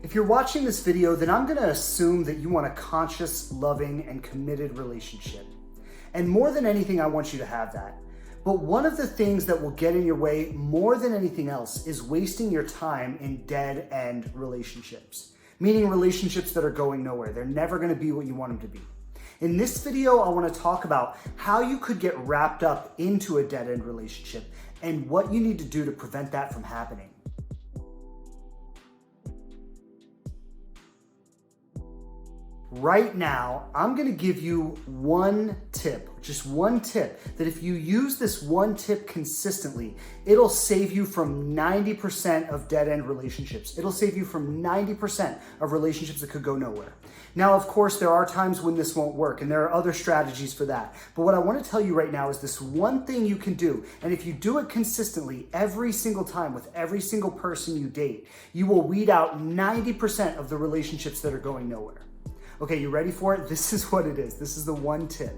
If you're watching this video, then I'm gonna assume that you want a conscious, loving, and committed relationship. And more than anything, I want you to have that. But one of the things that will get in your way more than anything else is wasting your time in dead-end relationships, meaning relationships that are going nowhere. They're never gonna be what you want them to be. In this video, I wanna talk about how you could get wrapped up into a dead-end relationship and what you need to do to prevent that from happening. Right now, I'm gonna give you one tip, just one tip, that if you use this one tip consistently, it'll save you from 90% of dead-end relationships. It'll save you from 90% of relationships that could go nowhere. Now, of course, there are times when this won't work, and there are other strategies for that. But what I wanna tell you right now is this one thing you can do, and if you do it consistently every single time with every single person you date, you will weed out 90% of the relationships that are going nowhere. Okay, you ready for it? This is what it is. This is the one tip.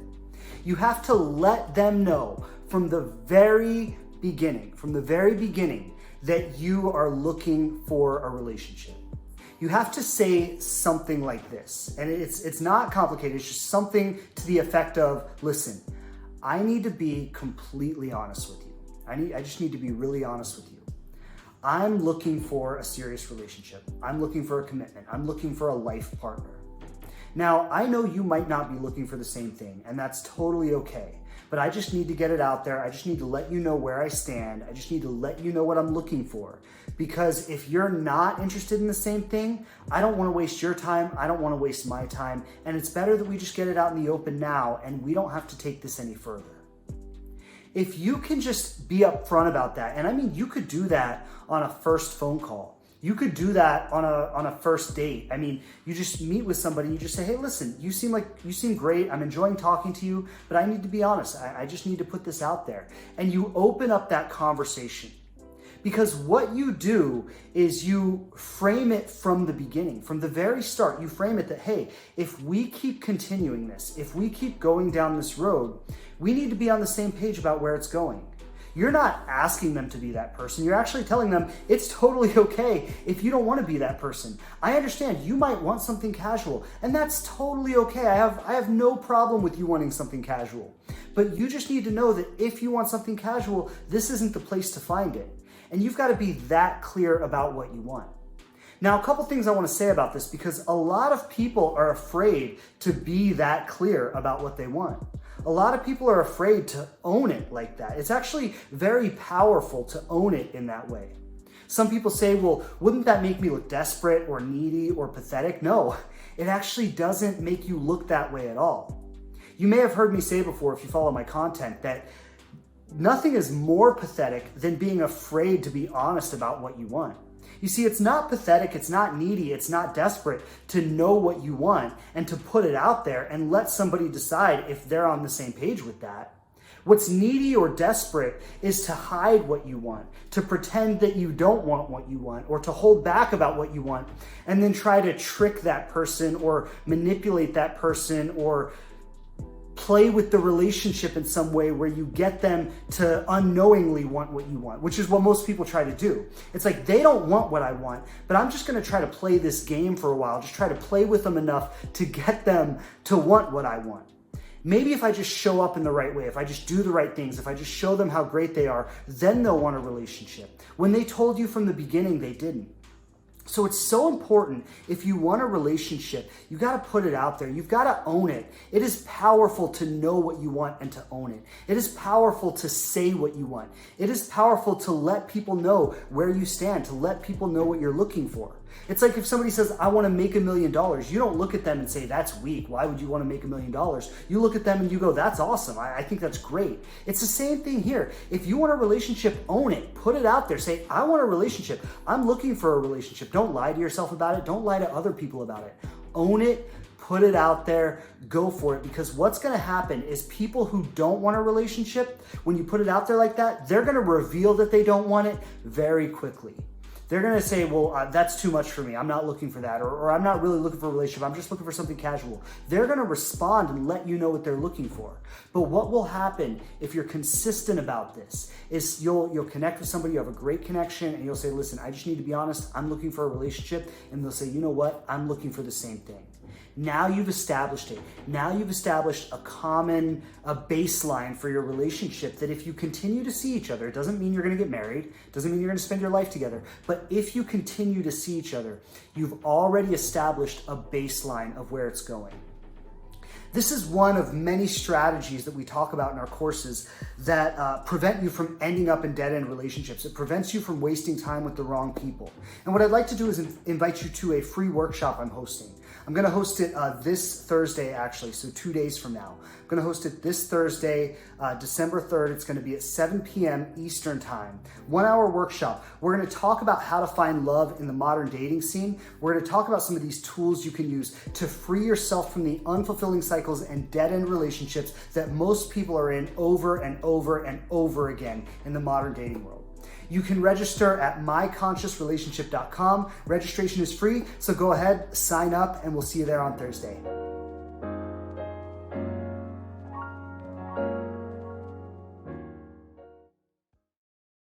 You have to let them know from the very beginning, that you are looking for a relationship. You have to say something like this, and it's not complicated. It's just something to the effect of, listen, I need to be completely honest with you. I just need to be really honest with you. I'm looking for a serious relationship. I'm looking for a commitment. I'm looking for a life partner. Now, I know you might not be looking for the same thing, and that's totally okay, but I just need to get it out there. I just need to let you know where I stand. I just need to let you know what I'm looking for, because if you're not interested in the same thing, I don't want to waste your time. I don't want to waste my time, and it's better that we just get it out in the open now, and we don't have to take this any further. If you can just be upfront about that, and I mean, you could do that on a first phone call. You could do that on a first date. I mean, you just meet with somebody, you just say, hey, listen, you seem great. I'm enjoying talking to you, but I need to be honest. I just need to put this out there. And you open up that conversation. Because what you do is you frame it from the beginning, from the very start. You frame it that, hey, if we keep continuing this, if we keep going down this road, we need to be on the same page about where it's going. You're not asking them to be that person. You're actually telling them it's totally okay if you don't want to be that person. I understand you might want something casual, and that's totally okay. I have no problem with you wanting something casual. But you just need to know that if you want something casual, this isn't the place to find it. And you've got to be that clear about what you want. Now, a couple things I want to say about this, because a lot of people are afraid to be that clear about what they want. A lot of people are afraid to own it like that. It's actually very powerful to own it in that way. Some people say, well, wouldn't that make me look desperate or needy or pathetic? No, it actually doesn't make you look that way at all. You may have heard me say before, if you follow my content, that nothing is more pathetic than being afraid to be honest about what you want. You see, it's not pathetic, it's not needy, it's not desperate to know what you want and to put it out there and let somebody decide if they're on the same page with that. What's needy or desperate is to hide what you want, to pretend that you don't want what you want, or to hold back about what you want and then try to trick that person or manipulate that person or play with the relationship in some way where you get them to unknowingly want what you want, which is what most people try to do. It's like, they don't want what I want, but I'm just gonna try to play this game for a while, just try to play with them enough to get them to want what I want. Maybe if I just show up in the right way, if I just do the right things, if I just show them how great they are, then they'll want a relationship. When they told you from the beginning, they didn't. So it's so important, if you want a relationship, you got to put it out there. You've got to own it. It is powerful to know what you want and to own it. It is powerful to say what you want. It is powerful to let people know where you stand, to let people know what you're looking for. It's like if somebody says, I want to make $1 million, you don't look at them and say, that's weak. Why would you want to make $1 million? You look at them and you go, that's awesome. I think that's great. It's the same thing here. If you want a relationship, own it. Put it out there. Say, I want a relationship. I'm looking for a relationship. Don't lie to yourself about it. Don't lie to other people about it. Own it. Put it out there, go for it, because what's gonna happen is people who don't want a relationship, when you put it out there like that, they're gonna reveal that they don't want it very quickly. they're gonna say, well, that's too much for me. I'm not looking for that. Or I'm not really looking for a relationship. I'm just looking for something casual. They're gonna respond and let you know what they're looking for. But what will happen if you're consistent about this is you'll connect with somebody, you have a great connection, and you'll say, listen, I just need to be honest. I'm looking for a relationship. And they'll say, you know what? I'm looking for the same thing. Now you've established it. Now you've established a baseline for your relationship that if you continue to see each other, it doesn't mean you're gonna get married, doesn't mean you're gonna spend your life together, but if you continue to see each other, you've already established a baseline of where it's going. This is one of many strategies that we talk about in our courses that prevent you from ending up in dead-end relationships. It prevents you from wasting time with the wrong people. And what I'd like to do is invite you to a free workshop I'm hosting. I'm gonna host it this Thursday, actually, so 2 days from now. I'm gonna host it this Thursday, December 3rd. It's gonna be at 7 p.m. Eastern time. 1 hour workshop. We're gonna talk about how to find love in the modern dating scene. We're gonna talk about some of these tools you can use to free yourself from the unfulfilling cycles and dead-end relationships that most people are in over and over and over again in the modern dating world. You can register at myconsciousrelationship.com. Registration is free, so go ahead, sign up, and we'll see you there on Thursday.